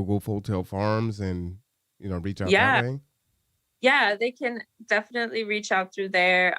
Google Hotel Farms and, reach out that Yeah. way? Yeah, they can definitely reach out through there.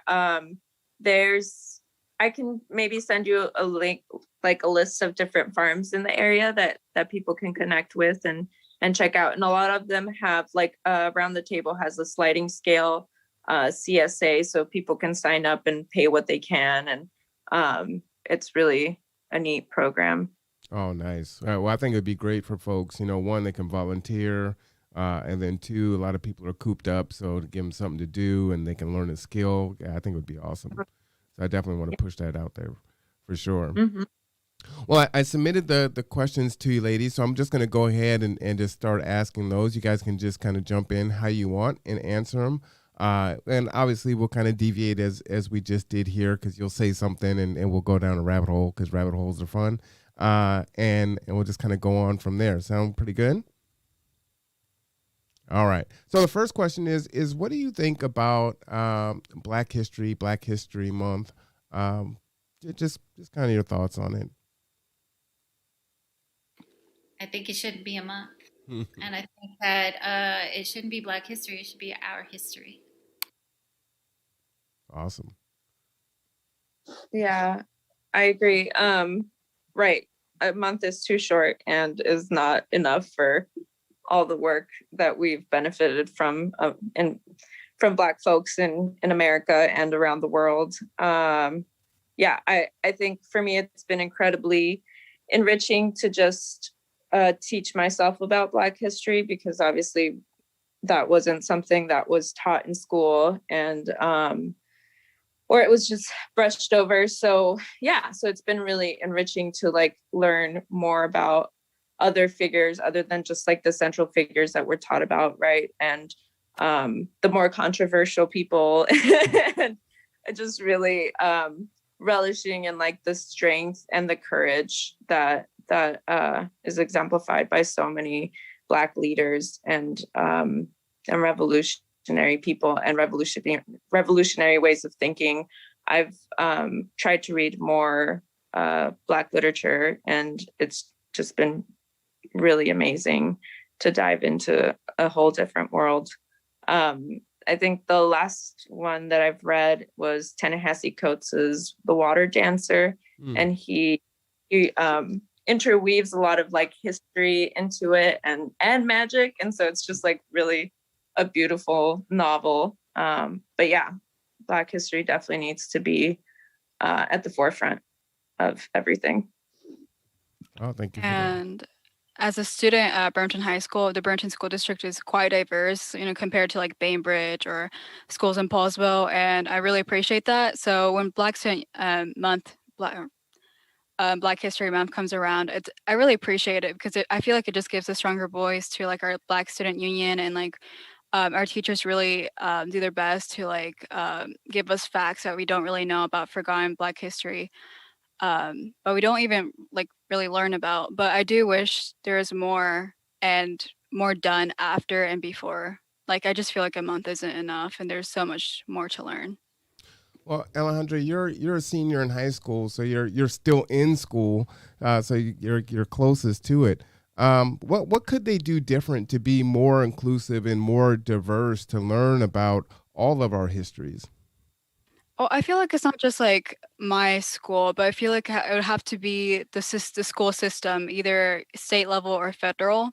There's I can maybe send you a link, like a list of different farms in the area that people can connect with and check out. And a lot of them have like Around the Table has a sliding scale CSA, so people can sign up and pay what they can, and it's really a neat program. Oh, nice. Well, I think it'd be great for folks. One, they can volunteer, and then two, a lot of people are cooped up, so to give them something to do and they can learn a skill. Yeah, I think it would be awesome. So I definitely want to push that out there for sure. Mhm. Well, I submitted the questions to you, ladies, so I'm just going to go ahead and just start asking those. You guys can just kind of jump in how you want and answer them. And obviously, we'll kind of deviate as we just did here because you'll say something and we'll go down a rabbit hole because rabbit holes are fun. And we'll just kind of go on from there. Sound pretty good? All right. So the first question is what do you think about Black History Month? Just kind of your thoughts on it. I think it shouldn't be a month. And I think that it shouldn't be Black history, it should be our history. Awesome. Yeah, I agree. Right. A month is too short and is not enough for all the work that we've benefited from from Black folks in America and around the world. Yeah, I think for me it's been incredibly enriching to just teach myself about Black history, because obviously that wasn't something that was taught in school, and or it was just brushed over. So yeah, so it's been really enriching to like learn more about other figures other than just like the central figures that we're taught about, right? And the more controversial people, and just really relishing in like the strength and the courage that is exemplified by so many Black leaders and revolutionary people and revolutionary ways of thinking. I've tried to read more Black literature, and it's just been really amazing to dive into a whole different world. I think the last one that I've read was Ta-Nehisi Coates's The Water Dancer, and he interweaves a lot of like history into it and magic, and so it's just like really a beautiful novel. But yeah, Black history definitely needs to be at the forefront of everything. Oh, thank you for that. And as a student at Brampton High School, the Brampton School District is quite diverse, compared to like Bainbridge or schools in Paulsville, and I really appreciate that. So when Black History Month comes around, I really appreciate it because I feel like it just gives a stronger voice to like our Black Student Union, and like our teachers really do their best to like give us facts that we don't really know about forgotten Black history, but we don't even like really learn about. But I do wish there was more and more done after and before. Like I just feel like a month isn't enough, and there's so much more to learn. Well, Alejandra, you're a senior in high school, so you're still in school, so you're closest to it. What could they do different to be more inclusive and more diverse to learn about all of our histories? Oh, I feel like it's not just like my school, but I feel like it would have to be the school system, either state level or federal,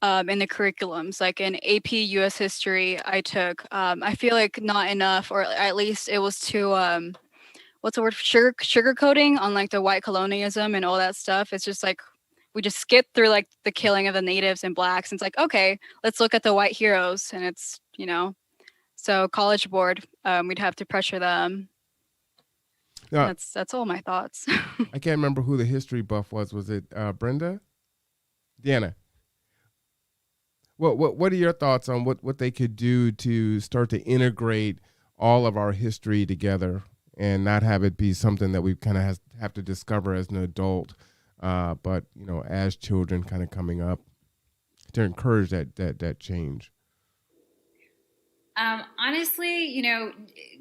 in the curriculums. Like in AP U.S. History, I took. I feel like not enough, or at least it was too. What's the word? Sugarcoating on like the white colonialism and all that stuff. It's just like we just skip through like the killing of the natives and blacks. And it's like, okay, let's look at the white heroes, and it's So College Board, we'd have to pressure them. Now, That's all my thoughts. I can't remember who the history buff was. Was it Brenda? Deanna? What are your thoughts on what they could do to start to integrate all of our history together and not have it be something that we kind of have to discover as an adult, but as children kind of coming up to encourage that change? Honestly,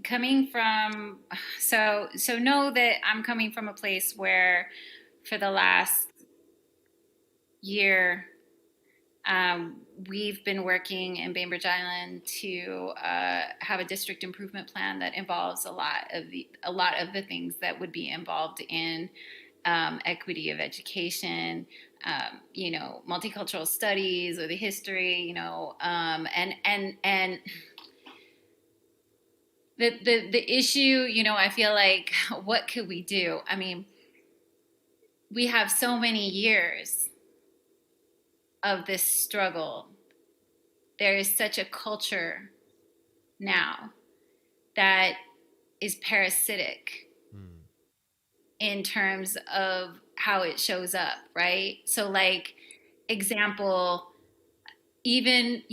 coming from so know that I'm coming from a place where for the last year We've been working in Bainbridge Island to have a district improvement plan that involves a lot of the things that would be involved in equity of education, multicultural studies or the history, and the issue, I feel like, what could we do? I mean, we have so many years of this struggle. There is such a culture now that is parasitic in terms of how it shows up, right? So, like, example, even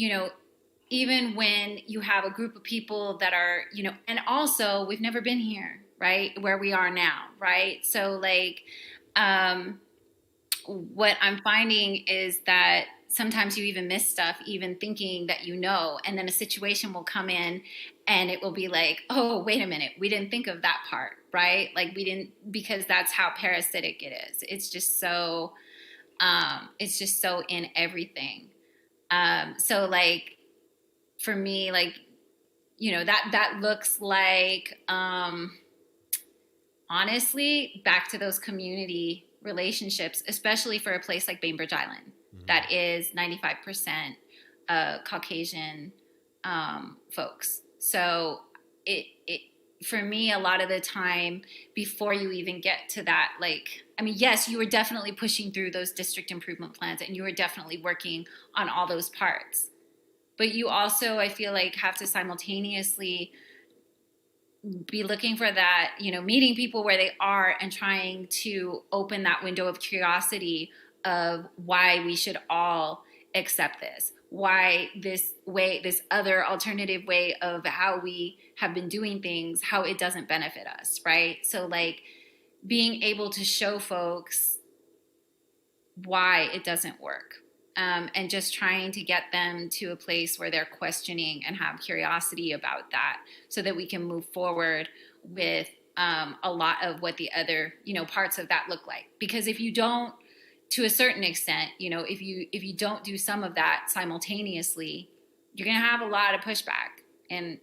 when you have a group of people that are, and also we've never been here, right, where we are now, right? So, like, what I'm finding is that sometimes you even miss stuff, even thinking that and then a situation will come in and it will be like, oh, wait a minute, we didn't think of that part, right? Like, we didn't, because that's how parasitic it is. It's just so in everything. So, like, for me, like, that looks like, honestly, back to those community relationships, especially for a place like Bainbridge Island, that is 95% Caucasian folks. So it for me, a lot of the time, before you even get to that, like, I mean, yes, you were definitely pushing through those district improvement plans and you were definitely working on all those parts. But you also, I feel like, have to simultaneously be looking for that, meeting people where they are and trying to open that window of curiosity of why we should all accept this, why this other alternative way of how we have been doing things, how it doesn't benefit us, right? So, like, being able to show folks why it doesn't work. And just trying to get them to a place where they're questioning and have curiosity about that, so that we can move forward with a lot of what the other, parts of that look like. Because if you don't, to a certain extent, if you don't do some of that simultaneously, you're going to have a lot of pushback in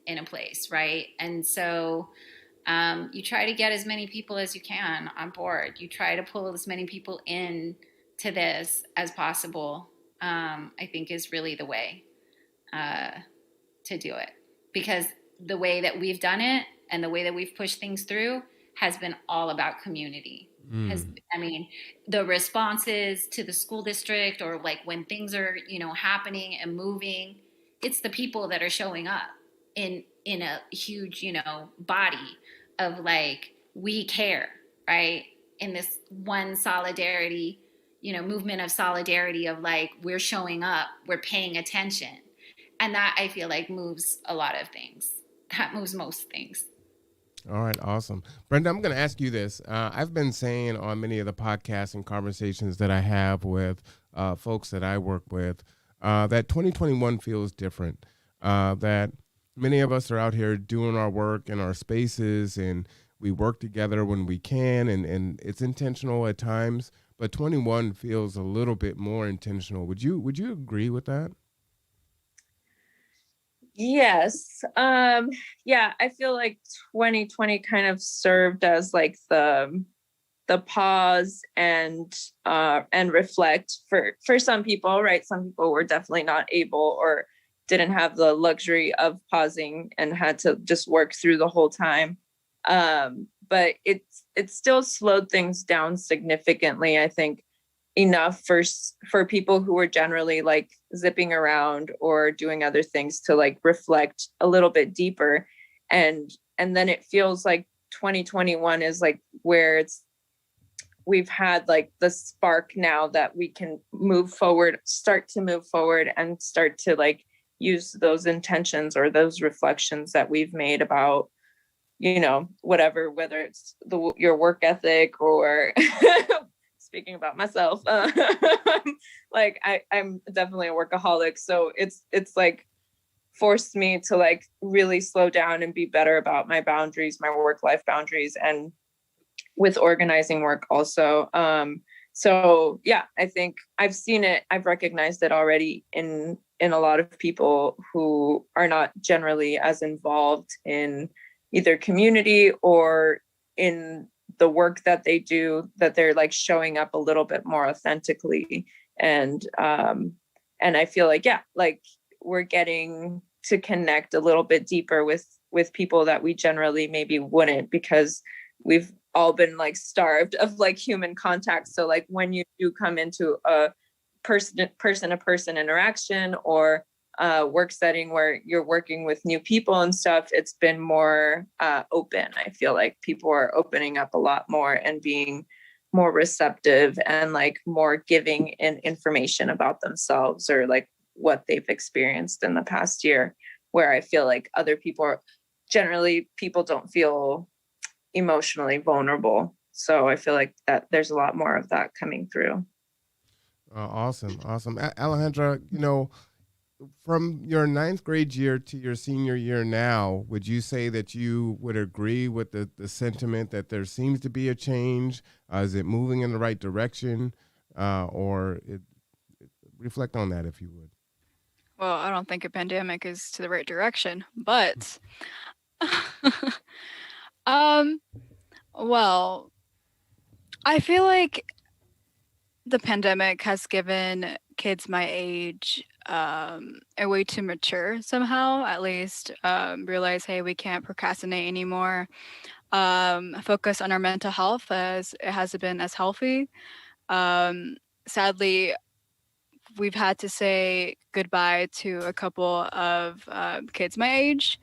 a place, right? And so you try to get as many people as you can on board. You try to pull as many people in to this as possible, I think is really the way to do it. Because the way that we've done it and the way that we've pushed things through has been all about community. The responses to the school district, or like when things are, happening and moving, it's the people that are showing up in a huge, body of, like, we care, right? In this one solidarity, movement of solidarity of, like, we're showing up, we're paying attention. And that, I feel like, moves a lot of things. That moves most things. All right, awesome. Brenda, I'm going to ask you this. I've been saying on many of the podcasts and conversations that I have with folks that I work with that 2021 feels different, that many of us are out here doing our work in our spaces, and we work together when we can, and it's intentional at times, but 21 feels a little bit more intentional. Would you agree with that? Yes. Yeah, I feel like 2020 kind of served as, like, the pause and reflect for some people, right? Some people were definitely not able or didn't have the luxury of pausing and had to just work through the whole time. But it still slowed things down significantly, I think, enough for people who were generally, like, zipping around or doing other things to, like, reflect a little bit deeper. And then it feels like 2021 is, like, where we've had, like, the spark now that we can start to move forward and start to, like, use those intentions or those reflections that we've made about, whatever, whether it's your work ethic or speaking about myself, like, I'm definitely a workaholic. So it's like forced me to, like, really slow down and be better about my boundaries, my work-life boundaries, and with organizing work also. So yeah, I think I've seen it. I've recognized it already in a lot of people who are not generally as involved in either community or in the work that they do, that they're like showing up a little bit more authentically. And I feel like, yeah, like we're getting to connect a little bit deeper with people that we generally maybe wouldn't, because we've all been like starved of like human contact. So like when you do come into a person to person interaction or work setting where you're working with new people and stuff, it's been more open. I feel like people are opening up a lot more and being more receptive and like more giving in information about themselves or like what they've experienced in the past year, where I feel like other people are generally, people don't feel emotionally vulnerable. So I feel like that there's a lot more of that coming through. Awesome. Alejandra, from your ninth grade year to your senior year now, would you say that you would agree with the sentiment that there seems to be a change? Is it moving in the right direction? Reflect on that if you would. Well, I don't think a pandemic is to the right direction, but well, I feel like the pandemic has given kids my age a way to mature somehow, at least realize, hey, we can't procrastinate anymore. Focus on our mental health, as it hasn't been as healthy. Sadly, we've had to say goodbye to a couple of kids my age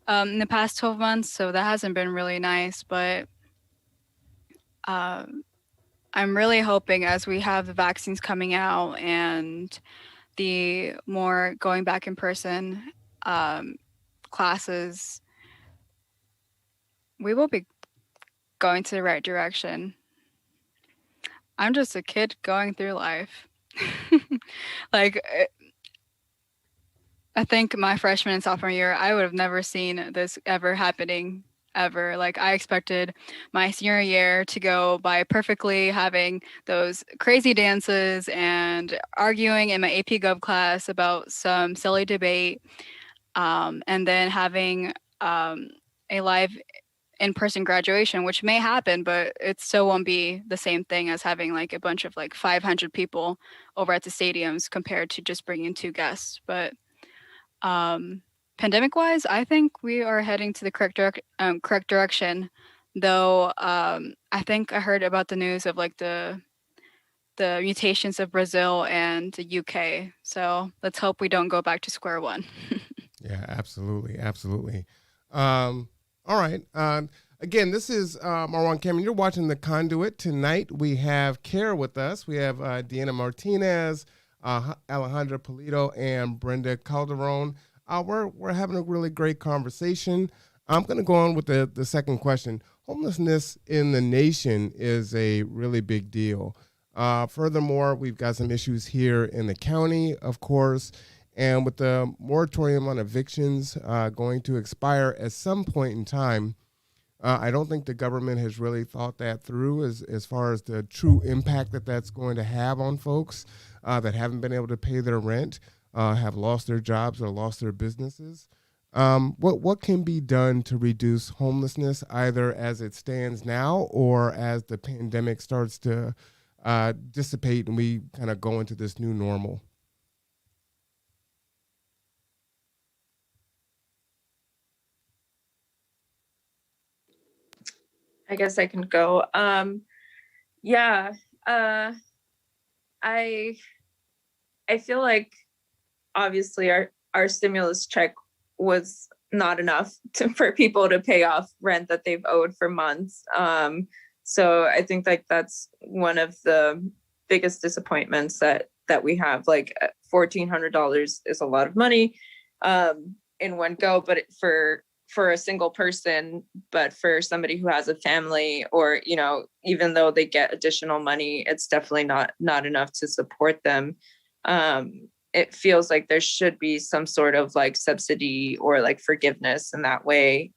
in the past 12 months, so that hasn't been really nice, but I'm really hoping as we have the vaccines coming out and the more going back in person classes, we will be going to the right direction. I'm just a kid going through life. Like, I think my freshman and sophomore year, I would have never seen this ever happening ever. Like, I expected my senior year to go by perfectly, having those crazy dances and arguing in my AP Gov class about some silly debate, and then having a live in-person graduation, which may happen, but it still won't be the same thing as having like a bunch of like 500 people over at the stadiums compared to just bringing 2 guests. But pandemic wise, I think we are heading to the correct direction, though. I think I heard about the news of like the mutations of Brazil and the UK, so let's hope we don't go back to square one. Yeah, absolutely. All right. Again, this is Marwan Cameron. You're watching The Conduit. Tonight we have KAIRE with us. We have Deanna Martinez, Alejandra Polito, and Brenda Calderon. We're having a really great conversation. I'm going to go on with the second question. Homelessness in the nation is a really big deal. Furthermore, we've got some issues here in the county, of course. And with the moratorium on evictions going to expire at some point in time, I don't think the government has really thought that through as far as the true impact that that's going to have on folks that haven't been able to pay their rent, have lost their jobs or lost their businesses. What can be done to reduce homelessness, either as it stands now or as the pandemic starts to dissipate and we kind of go into this new normal? I guess I can go. Yeah. I feel like obviously our stimulus check was not enough for people to pay off rent that they've owed for months. So I think like that's one of the biggest disappointments that we have. Like $1,400 is a lot of money in one go, but for a single person, but for somebody who has a family, or even though they get additional money, it's definitely not enough to support them. It feels like there should be some sort of like subsidy or like forgiveness in that way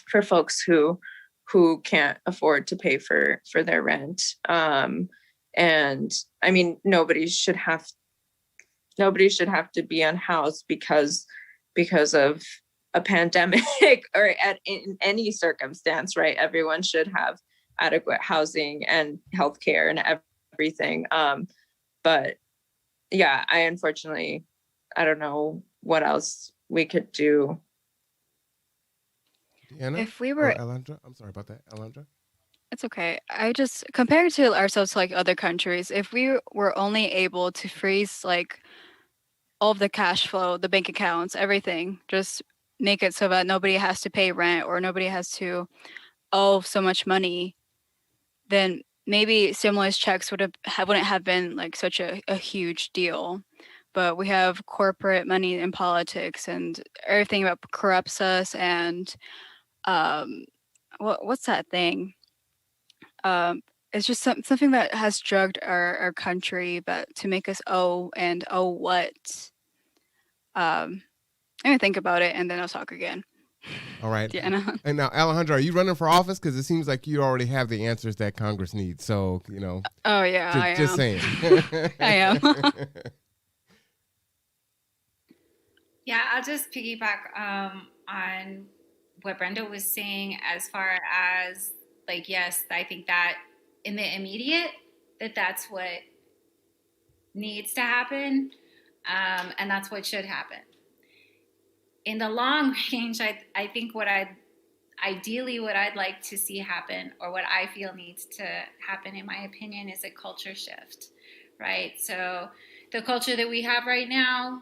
for folks who who can't afford to pay for their rent. And I mean, nobody should have to be unhoused because of a pandemic or in any circumstance, right? Everyone should have adequate housing and healthcare and everything. But yeah, I don't know what else we could do. Deanna If we or were, Alondra? I'm sorry about that, Alondra. it's okay. I just compared to ourselves to like other countries, if we were only able to freeze like all of the cash flow, the bank accounts, everything, just make it so that nobody has to pay rent or nobody has to owe so much money, then maybe stimulus checks wouldn't have been like such a huge deal. But we have corporate money in politics and everything that corrupts us and what's that thing? Um, it's just something that has drugged our country, but to make us owe what? Let me think about it, and then I'll talk again. All right. Deanna. And now, Alejandra, are you running for office? Because it seems like you already have the answers that Congress needs. So, Oh yeah, I am. Just saying. I am. Yeah, I'll just piggyback on what Brenda was saying as far as like, yes, I think that in the immediate that's what needs to happen, and that's what should happen. In the long range, I think what I'd like to see happen, or what I feel needs to happen, in my opinion, is a culture shift, right? So the culture that we have right now,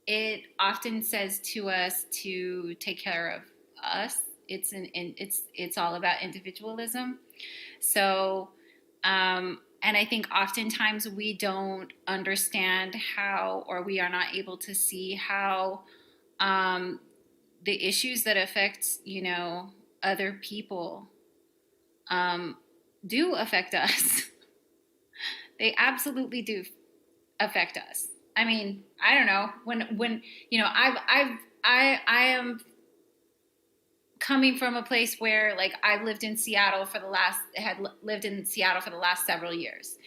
it often says to us to take care of us. It's all about individualism. So, and I think oftentimes we don't understand how, or we are not able to see how the issues that affect, other people do affect us. They absolutely do affect us. I mean, I don't know, when I am coming from a place where, like, I've lived in Seattle for the last several years,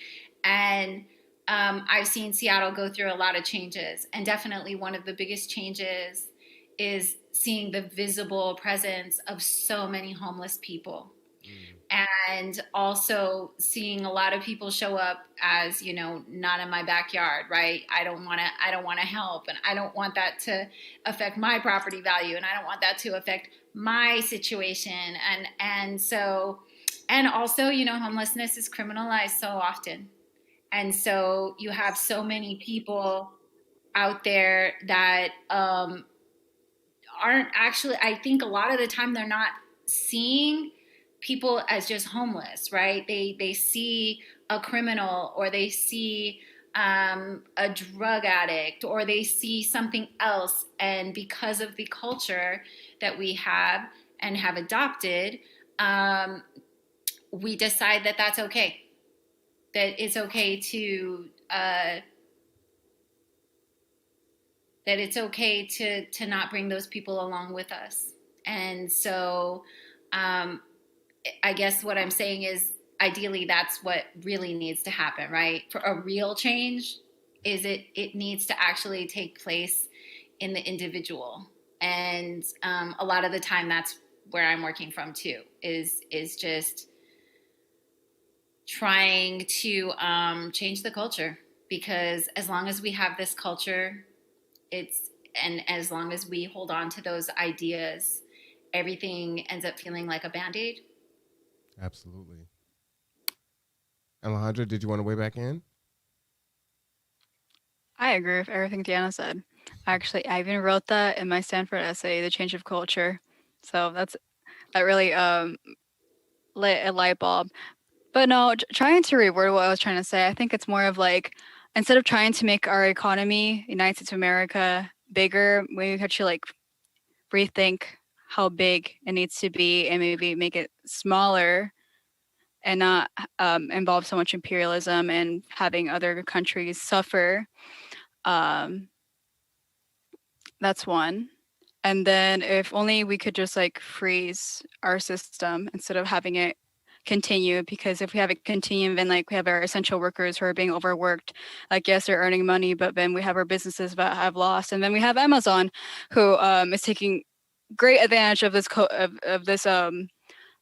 and I've seen Seattle go through a lot of changes, and definitely one of the biggest changes is seeing the visible presence of so many homeless people. And also seeing a lot of people show up as, not in my backyard, right? I don't want to help, and I don't want that to affect my property value, and I don't want that to affect my situation. And so, and also, homelessness is criminalized so often. And so you have so many people out there that aren't actually, I think a lot of the time they're not seeing people as just homeless, right? They see a criminal, or they see a drug addict, or they see something else. And because of the culture that we have and have adopted, we decide that that's okay. That it's okay to not bring those people along with us. And so I guess what I'm saying is, ideally, that's what really needs to happen, right? For a real change, is it needs to actually take place in the individual. And a lot of the time, that's where I'm working from too, is just trying to change the culture. Because as long as we have this culture, and as long as we hold on to those ideas, everything ends up feeling like a Band-Aid. Absolutely. Alejandra, did you want to weigh back in? I agree with everything Deanna said. Actually, I even wrote that in my Stanford essay, The Change of Culture. So that really lit a light bulb. But no, trying to reword what I was trying to say, I think it's more of like, instead of trying to make our economy, United States of America, bigger, we have to like rethink how big it needs to be, and maybe make it smaller, and not involve so much imperialism and having other countries suffer. That's one. And then if only we could just like freeze our system instead of having it continue, because if we have it continue, then like we have our essential workers who are being overworked. Like, yes, they're earning money, but then we have our businesses that have lost. And then we have Amazon, who is taking great advantage of this of this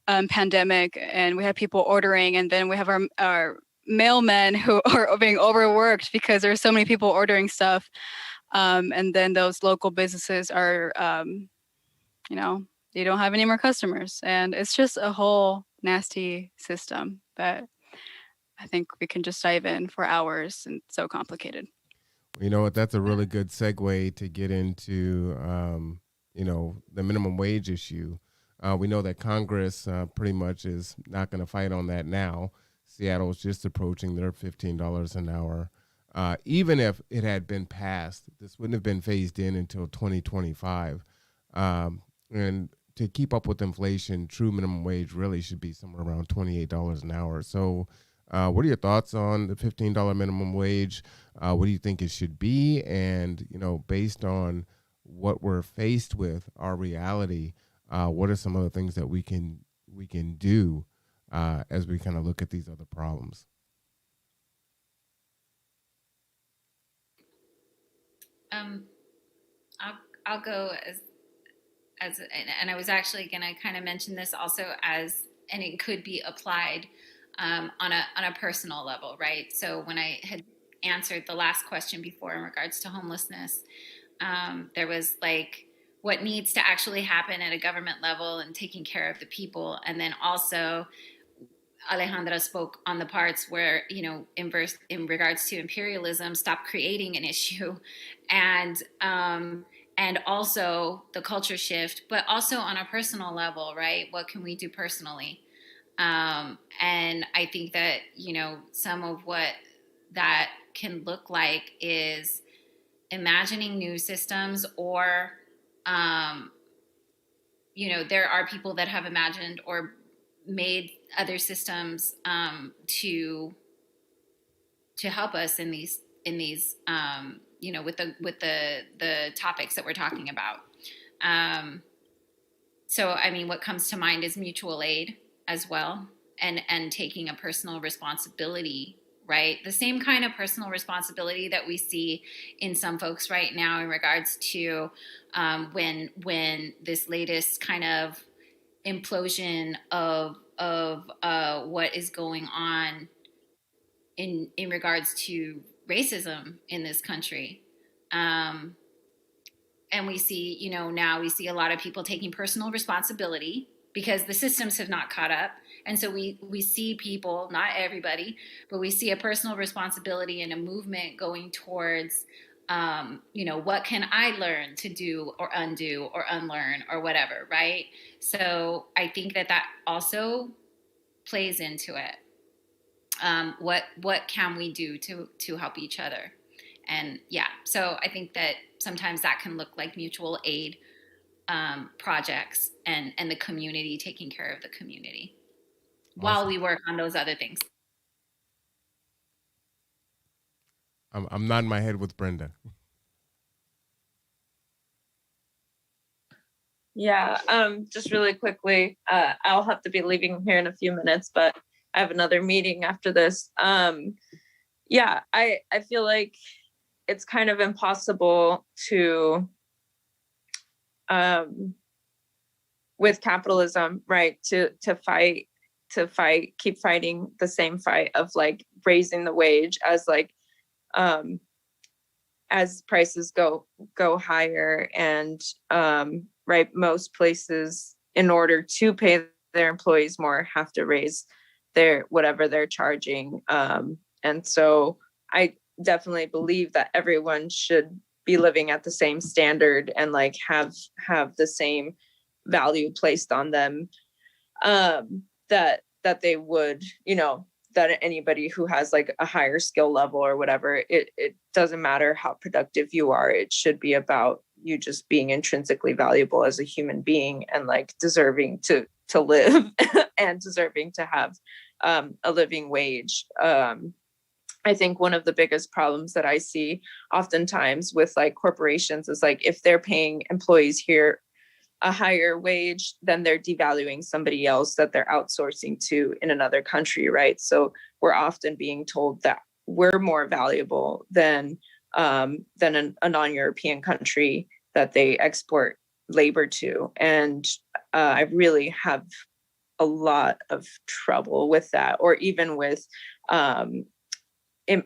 pandemic, and we have people ordering, and then we have our mailmen who are being overworked because there's so many people ordering stuff. And then those local businesses are, you know, they don't have any more customers. And it's just a whole nasty system that I think we can just dive in for hours, and it's so complicated. You know what? That's a really good segue to get into, the minimum wage issue. We know that Congress pretty much is not going to fight on that now. Seattle's just approaching their $15 an hour. Even if it had been passed, this wouldn't have been phased in until 2025. And to keep up with inflation, true minimum wage really should be somewhere around $28 an hour. So what are your thoughts on the $15 minimum wage? What do you think it should be? And, based on what we're faced with, our reality, what are some of the things that we can do as we kind of look at these other problems? I'll go as and I was actually going to kind of mention this also and it could be applied on a personal level, right? So when I had answered the last question before in regards to homelessness, there was like what needs to actually happen at a government level and taking care of the people, and then also Alejandra spoke on the parts where, in regards to imperialism, stop creating an issue, and also the culture shift, but also on a personal level, right? What can we do personally? And I think that, some of what that can look like is imagining new systems, or, there are people that have imagined or made other systems to help us in these with the topics that we're talking about. So I mean, what comes to mind is mutual aid as well, and taking a personal responsibility, right? The same kind of personal responsibility that we see in some folks right now in regards to when this latest kind of implosion of what is going on in regards to racism in this country. And we see, now we see a lot of people taking personal responsibility because the systems have not caught up. And so we see people, not everybody, but we see a personal responsibility and a movement going towards, what can I learn to do or undo or unlearn or whatever, right? So I think that also plays into it. What can we do to help each other? And so I think that sometimes that can look like mutual aid projects and the community taking care of the community. Awesome. While we work on those other things. I'm nodding my head with Brenda. Yeah, just really quickly, I'll have to be leaving here in a few minutes, but I have another meeting after this. I feel like it's kind of impossible to, with capitalism, right, to keep fighting the same fight of like raising the wage as prices go higher, and right, most places, in order to pay their employees more, have to raise whatever they're charging. And so I definitely believe that everyone should be living at the same standard and like have the same value placed on them, that they would, that anybody who has like a higher skill level or whatever, it doesn't matter how productive you are. It should be about you just being intrinsically valuable as a human being and like deserving to live and deserving to have a living wage. I think one of the biggest problems that I see oftentimes with like corporations is like if they're paying employees here a higher wage, then they're devaluing somebody else that they're outsourcing to in another country, right? So we're often being told that we're more valuable than a non-European country that they export labor to. And I really have a lot of trouble with that, or even with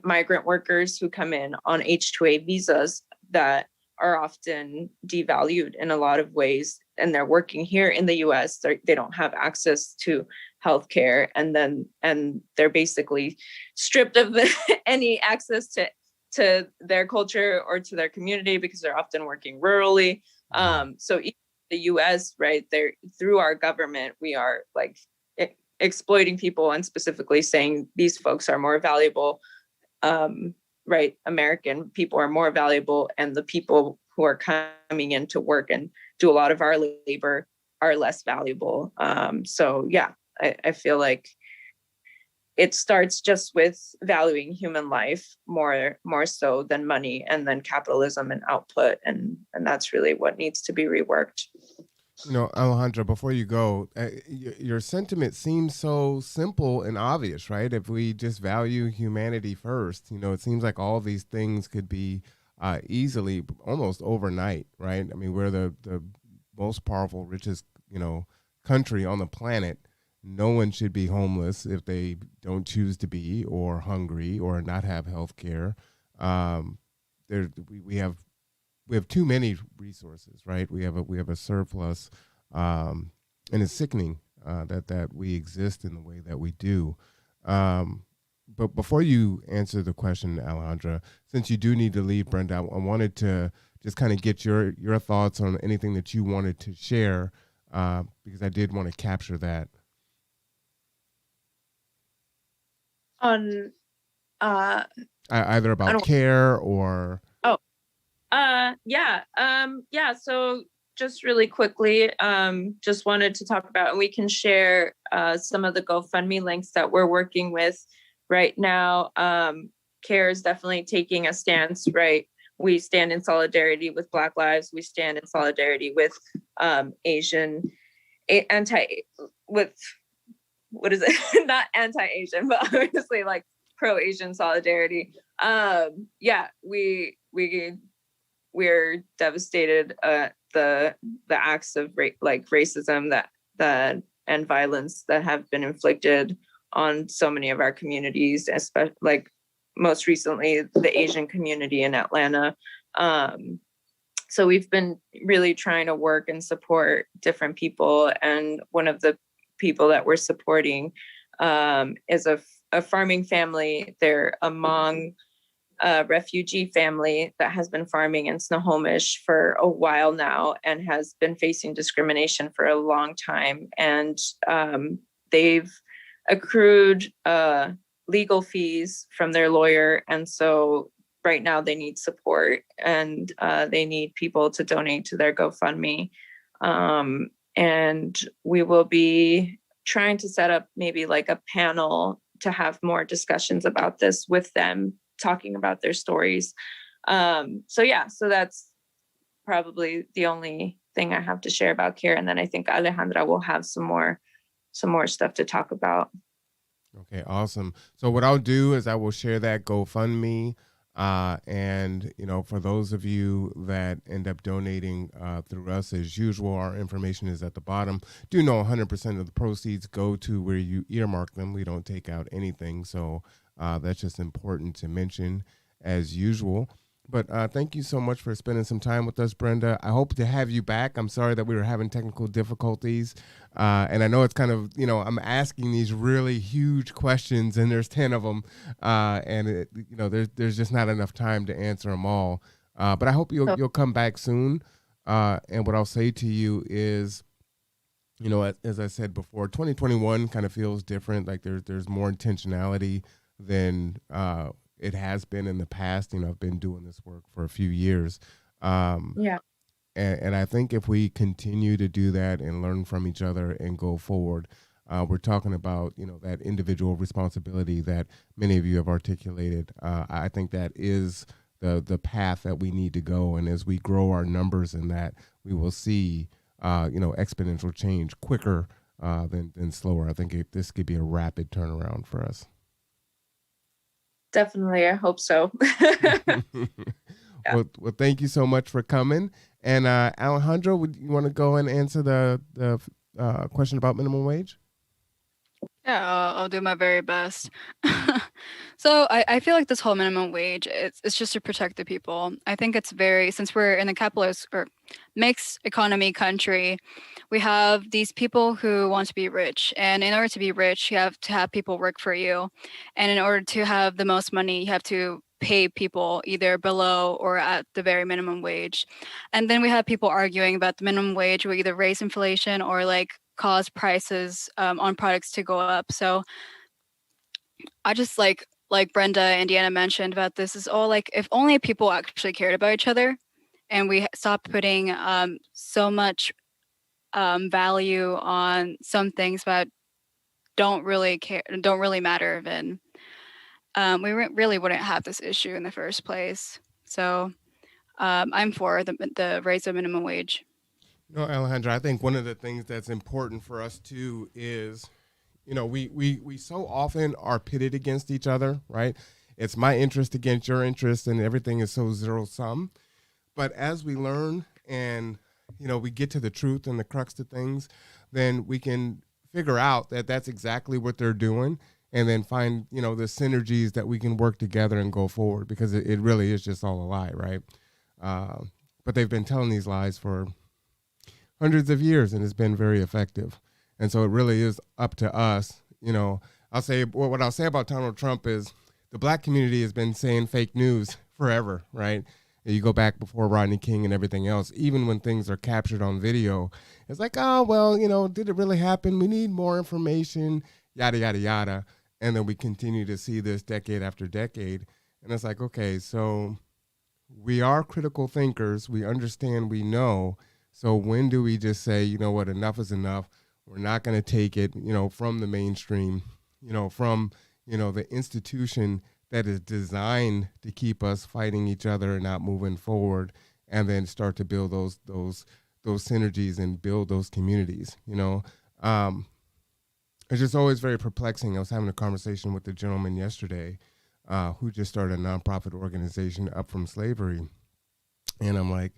migrant workers who come in on H-2A visas that are often devalued in a lot of ways, and they're working here in the US. They don't have access to healthcare, and they're basically stripped of any access to their culture or to their community because they're often working rurally. So even the US, right, they're through our government, we are like exploiting people and specifically saying these folks are more valuable. Right, American people are more valuable, and the people who are coming in to work and do a lot of our labor are less valuable. So yeah, I feel like it starts just with valuing human life more so than money, and then capitalism and output, and that's really what needs to be reworked. Alejandra, before you go, your sentiment seems so simple and obvious, right? If we just value humanity first, it seems like all these things could be easily, almost overnight, right? I mean, we're the most powerful, richest, country on the planet. No one should be homeless if they don't choose to be, or hungry, or not have health care. We have too many resources, right? We have a surplus, and it's sickening that we exist in the way that we do. But before you answer the question, Alejandra, since you do need to leave, Brenda, I wanted to just kind of get your thoughts on anything that you wanted to share, because I did want to capture that. On Either about KAIRE or yeah. So just really quickly, just wanted to talk about, and we can share some of the GoFundMe links that we're working with right now. KAIRE is definitely taking a stance, right? We stand in solidarity with Black lives. We stand in solidarity with what is it? Not anti-Asian, but obviously like pro-Asian solidarity. We're devastated at the acts of racism that and violence that have been inflicted on so many of our communities, especially like most recently the Asian community in Atlanta. So we've been really trying to work and support different people, and one of the people that we're supporting is a farming family. They're a Hmong refugee family that has been farming in Snohomish for a while now and has been facing discrimination for a long time. And they've accrued legal fees from their lawyer. And so right now they need support, and they need people to donate to their GoFundMe. And we will be trying to set up maybe like a panel to have more discussions about this with them, talking about their stories. So that's probably the only thing I have to share about KAIRE. And then I think Alejandra will have some more stuff to talk about. Okay, awesome. So what I'll do is I will share that GoFundMe. And, for those of you that end up donating through us, as usual, our information is at the bottom. Do know 100% of the proceeds go to where you earmark them. We don't take out anything. So that's just important to mention as usual. But thank you so much for spending some time with us, Brenda. I hope to have you back. I'm sorry that we were having technical difficulties. And I know it's kind of, I'm asking these really huge questions, and there's 10 of them. And, there's just not enough time to answer them all. But I hope you'll come back soon. And what I'll say to you is, as I said before, 2021 kind of feels different. Like there's more intentionality than it has been in the past. I've been doing this work for a few years. And I think if we continue to do that and learn from each other and go forward, We're talking about, that individual responsibility that many of you have articulated. I think that is the path that we need to go. And as we grow our numbers in that, we will see, exponential change quicker than slower. I think this could be a rapid turnaround for us. Definitely, I hope so. Well, thank you so much for coming. And Alejandro, would you want to go and answer the question about minimum wage? Yeah, I'll do my very best. So I feel like this whole minimum wage, it's just to protect the people. I think it's since we're in a capitalist or mixed economy country, we have these people who want to be rich. And in order to be rich, you have to have people work for you. And in order to have the most money, you have to pay people either below or at the very minimum wage. And then we have people arguing about the minimum wage will either raise inflation or like cause prices on products to go up. So I just like Brenda and Deanna mentioned about this is all like if only people actually cared about each other and we stopped putting so much value on some things that don't really matter, then we really wouldn't have this issue in the first place. So I'm for the raise of minimum wage. No, Alejandra, I think one of the things that's important for us too is, we so often are pitted against each other, right? It's my interest against your interest and everything is so zero sum. But as we learn and, we get to the truth and the crux of things, then we can figure out that that's exactly what they're doing and then find, the synergies that we can work together and go forward because it really is just all a lie, right? But they've been telling these lies for hundreds of years and it's been very effective. And so it really is up to us. I'll say what I'll say about Donald Trump is the black community has been saying fake news forever, right? You go back before Rodney King and everything else, even when things are captured on video, it's like, oh, well, did it really happen? We need more information, yada, yada, yada. And then we continue to see this decade after decade. And it's like, okay, so we are critical thinkers. We understand, we know. So when do we just say, you know what, enough is enough? We're not going to take it, from the mainstream, from, the institution that is designed to keep us fighting each other and not moving forward, and then start to build those synergies and build those communities. It's just always very perplexing. I was having a conversation with a gentleman yesterday who just started a nonprofit organization up from slavery, and I'm like,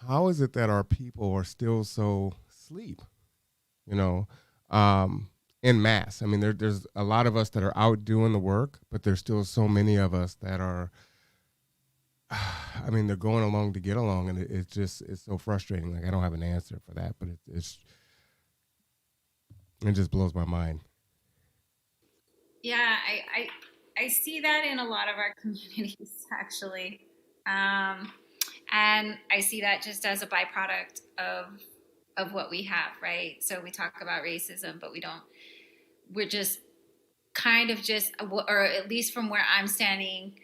how is it that our people are still so asleep? En masse. I mean, there's a lot of us that are out doing the work, but there's still so many of us that are, they're going along to get along, and it's so frustrating. Like, I don't have an answer for that, but it just blows my mind. Yeah, I see that in a lot of our communities, actually. And I see that just as a byproduct of what we have, right? So we talk about racism, but we're just kind of or at least from where I'm standing,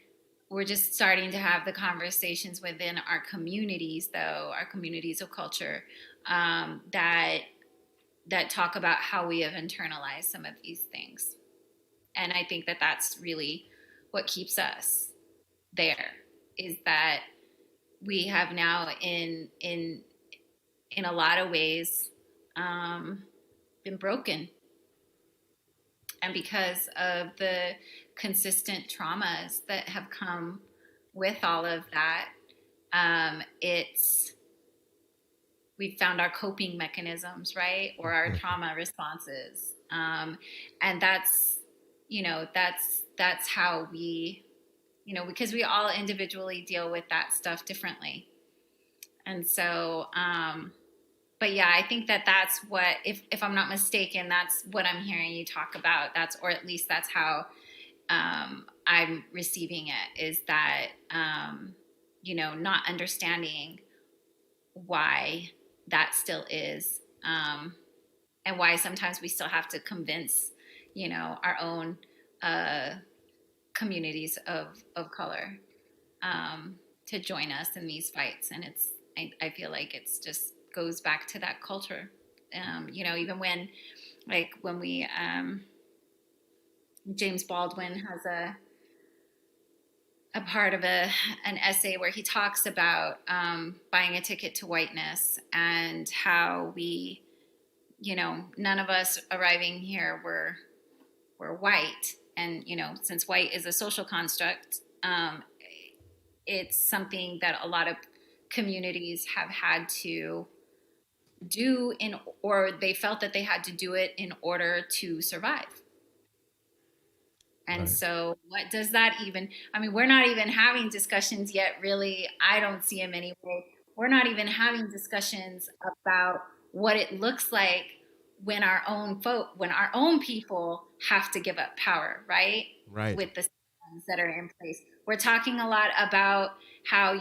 we're just starting to have the conversations within our communities, though, our communities of culture, that talk about how we have internalized some of these things. And I think that that's really what keeps us there, is that we have now in a lot of ways been broken. And because of the consistent traumas that have come with all of that, we've found our coping mechanisms, right? Or our trauma responses. And that's how we, because we all individually deal with that stuff differently. And so, but yeah, I think that's what, if I'm not mistaken, that's what I'm hearing you talk about. Or at least that's how I'm receiving it, is that, not understanding why that still is, and why sometimes we still have to convince, our own communities of color to join us in these fights. And I feel like it's just goes back to that culture. Even when Like when we, James Baldwin has a part of an essay where he talks about buying a ticket to whiteness and how we, none of us arriving here were white. And, since white is a social construct, it's something that a lot of communities have had to do or they felt that they had to do it in order to survive. And Right. so what does that even, we're not even having discussions yet, really. I don't see them anyway. We're not even having discussions about what it looks like when our own people have to give up power, right? Right. With the systems that are in place. We're talking a lot about how,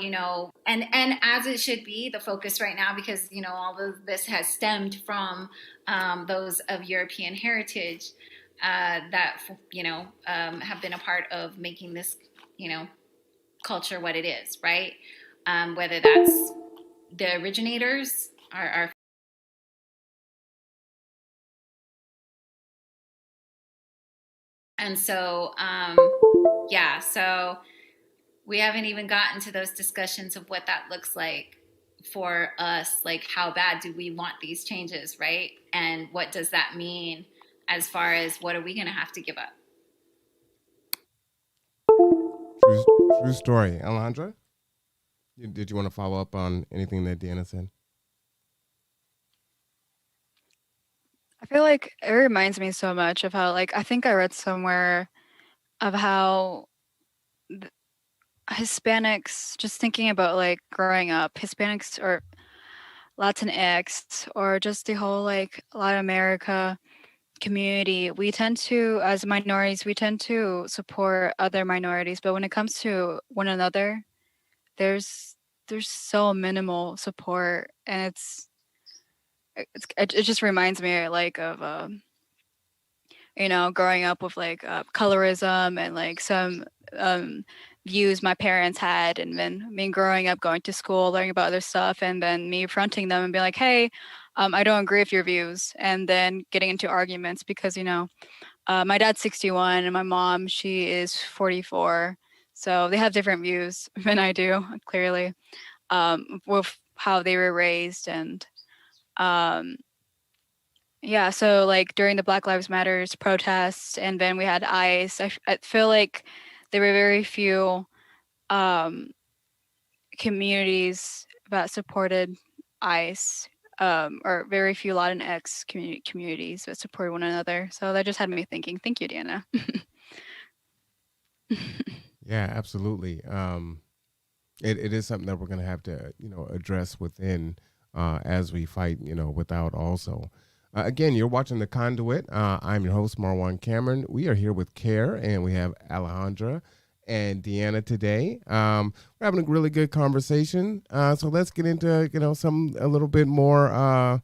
and as it should be, the focus right now, because, all of this has stemmed from those of European heritage, that have been a part of making this culture what it is, right? Whether that's the originators are and so so we haven't even gotten to those discussions of what that looks like for us. Like, how bad do we want these changes, right? And what does that mean as far as what are we going to have to give up? True story. Alejandra, did you want to follow up on anything that Deanna said? I feel like it reminds me so much of how, like, I think I read somewhere of how Hispanics, just thinking about like growing up, Hispanics or Latinx or just the whole like Latin America community, we tend to, as minorities, we tend to support other minorities, but when it comes to one another, there's so minimal support, and it just reminds me like of growing up with like colorism and like some views my parents had, and then me growing up, going to school, learning about other stuff, and then me fronting them and be like, hey, I don't agree with your views, and then getting into arguments because my dad's 61 and my mom, she is 44, so they have different views than I do, clearly, with how they were raised. And yeah, so like during the Black Lives Matters protests, and then we had ICE. I feel like there were very few communities that supported ICE, or very few Latinx communities that supported one another. So that just had me thinking. Thank you, Deanna. Yeah, absolutely. It is something that we're going to have to, address within as we fight, without also. Again, you're watching The Conduit. I'm your host, Marwan Cameron. We are here with KAIRE, and we have Alejandra and Deanna today. We're having a really good conversation. So let's get into, some a little bit more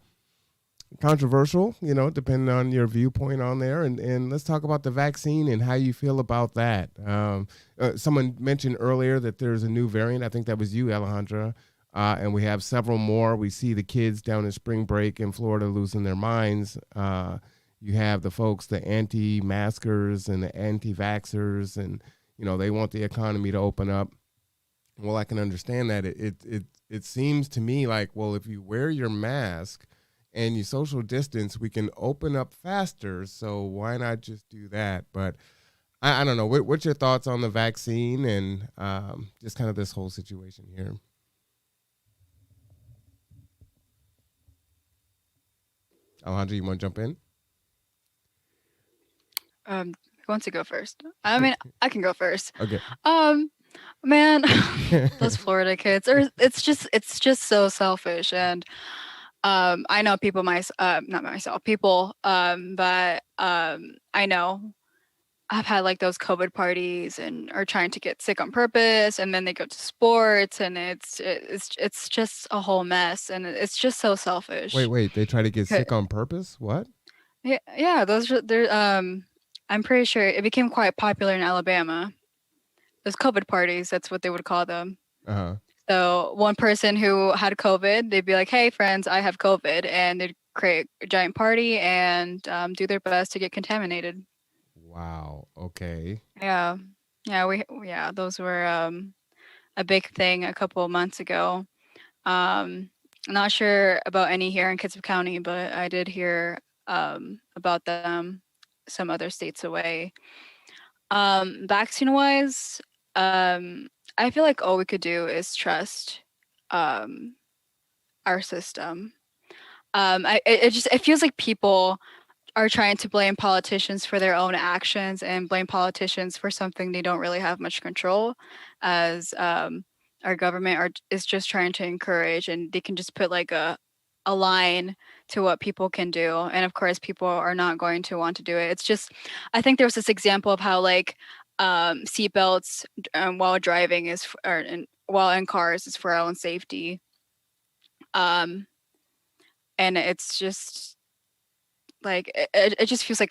controversial, depending on your viewpoint on there. And let's talk about the vaccine and how you feel about that. Someone mentioned earlier that there's a new variant. I think that was you, Alejandra. And we have several more. We see the kids down in spring break in Florida losing their minds. You have the folks, the anti-maskers and the anti-vaxxers, and, they want the economy to open up. Well, I can understand that. It seems to me like, well, if you wear your mask and you social distance, we can open up faster. So why not just do that? But I don't know. What's your thoughts on the vaccine and just kind of this whole situation here? Alejandra, you want to jump in? Who wants to go first? I mean, I can go first. Okay. Man, those Florida kids it's just so selfish. And I know people, not myself, people that I know have had like those COVID parties and are trying to get sick on purpose, and then they go to sports, and it's just a whole mess, and it's just so selfish. Wait, they try to get sick on purpose? What? Yeah, they're I'm pretty sure it became quite popular in Alabama. Those COVID parties, that's what they would call them. Uh-huh. So one person who had COVID, they'd be like, hey, friends, I have COVID. And they'd create a giant party and do their best to get contaminated. Wow. Okay. Yeah, yeah, those were a big thing a couple of months ago. Not sure about any here in Kitsap County, but I did hear about them some other states away. Vaccine wise, I feel like all we could do is trust um, our system. It feels like people are trying to blame politicians for their own actions and blame politicians for something they don't really have much control, as our government is just trying to encourage, and they can just put like a line to what people can do, and of course people are not going to want to do it. It's just, I think there was this example of how like seatbelts while driving while in cars is for our own safety, um, and it's just like it just feels like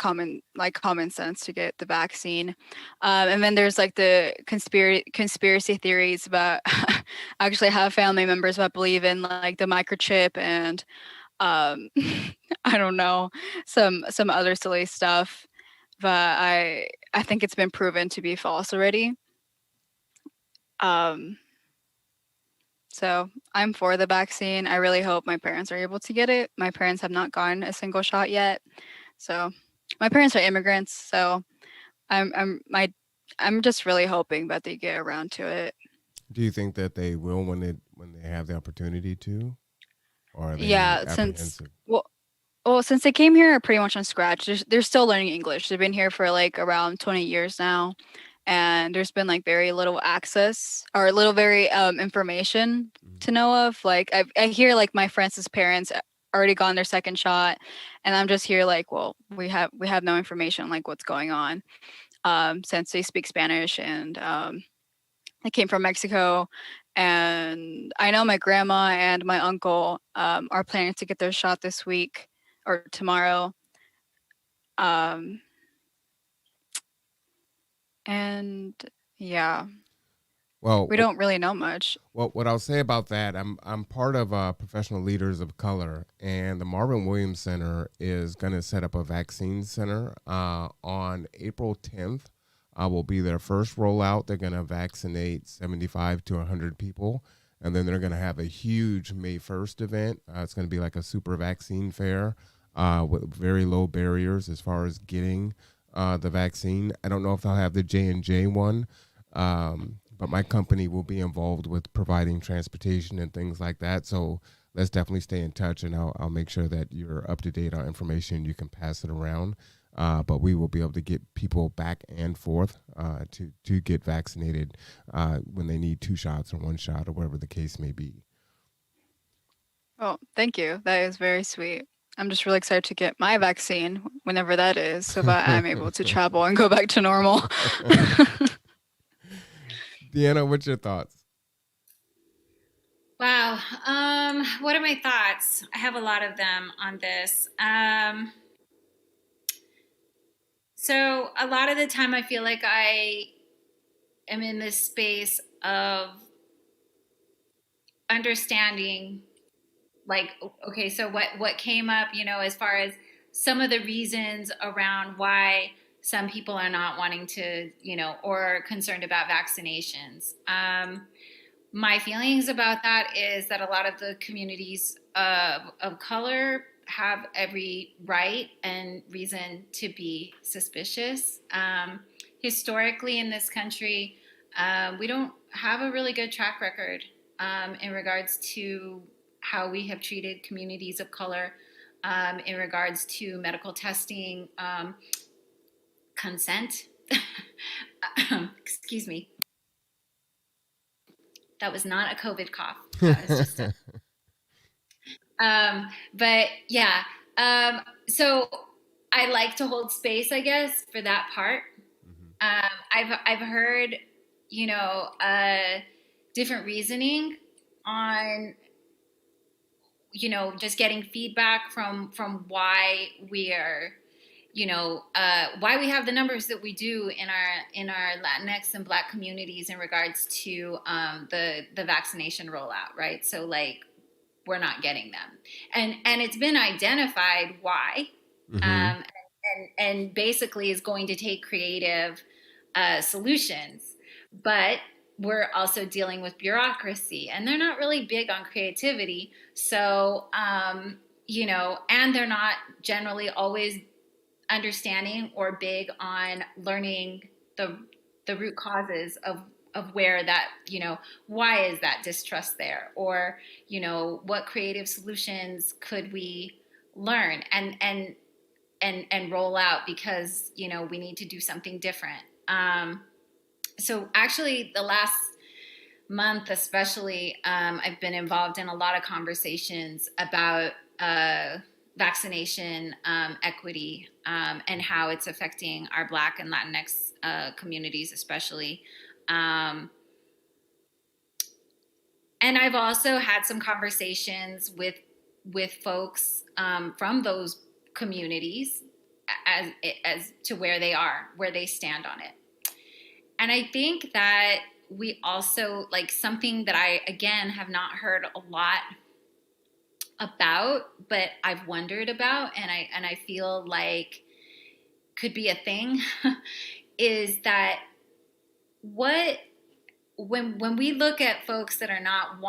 common sense to get the vaccine. And then there's like the conspiracy theories about I actually have family members that believe in like the microchip and um I don't know, some other silly stuff, but I think it's been proven to be false already. um so I'm for the vaccine. I really hope my parents are able to get it. My parents have not gotten a single shot yet. So my parents are immigrants, so I'm I'm my I'm just really hoping that they get around to it. Do you think that they will when they have the opportunity to, or are they Yeah, apprehensive? since they came here pretty much on scratch, they're still learning English. They've been here for like around 20 years now, and there's been like very little access or little very information Mhm. to know of. Like I hear like my friends' parents already gotten their second shot, and I'm just here like, well, we have no information on, like what's going on, since they speak Spanish, and I came from Mexico. And I know my grandma and my uncle are planning to get their shot this week or tomorrow. Um, and yeah, Well, we don't really know much. well, what I'll say about that, I'm part of Professional Leaders of Color, and the Marvin Williams Center is going to set up a vaccine center on April 10th. Will be their first rollout. They're going to vaccinate 75 to 100 people, and then they're going to have a huge May 1st event. It's going to be like a super vaccine fair with very low barriers as far as getting the vaccine. I don't know if they'll have the J&J one, but my company will be involved with providing transportation and things like that. So let's definitely stay in touch, and I'll make sure that you're up to date on information. You can pass it around. But we will be able to get people back and forth to get vaccinated when they need 2 shots or 1 shot or whatever the case may be. Oh, thank you. That is very sweet. I'm just really excited to get my vaccine whenever that is, so that I'm able to travel and go back to normal. Deanna, what's your thoughts? Wow. What are my thoughts? I have a lot of them on this. So a lot of the time I feel like I am in this space of understanding, like, okay, so what came up, as far as some of the reasons around why some people are not wanting to, or concerned about vaccinations. My feelings about that is that a lot of the communities of color have every right and reason to be suspicious. Historically in this country, we don't have a really good track record in regards to how we have treated communities of color, in regards to medical testing, consent. Excuse me. That was not a COVID cough. That was just a... But yeah, so I like to hold space, I guess, for that part. I've heard, different reasoning on, just getting feedback from why we are, why we have the numbers that we do in our Latinx and Black communities in regards to the vaccination rollout, right? So like, we're not getting them. And it's been identified why. Mm-hmm. And basically is going to take creative solutions. But we're also dealing with bureaucracy, and they're not really big on creativity. So, and they're not generally always understanding or big on learning the root causes of where that, why is that distrust there, or what creative solutions could we learn and roll out, because we need to do something different. So actually the last month especially, I've been involved in a lot of conversations about vaccination equity, and how it's affecting our Black and Latinx communities especially. And I've also had some conversations with folks from those communities as to where they stand on it. And I think that we also, like, something that I, again, have not heard a lot about, but I've wondered about, and I feel like could be a thing, is that when we look at folks that are not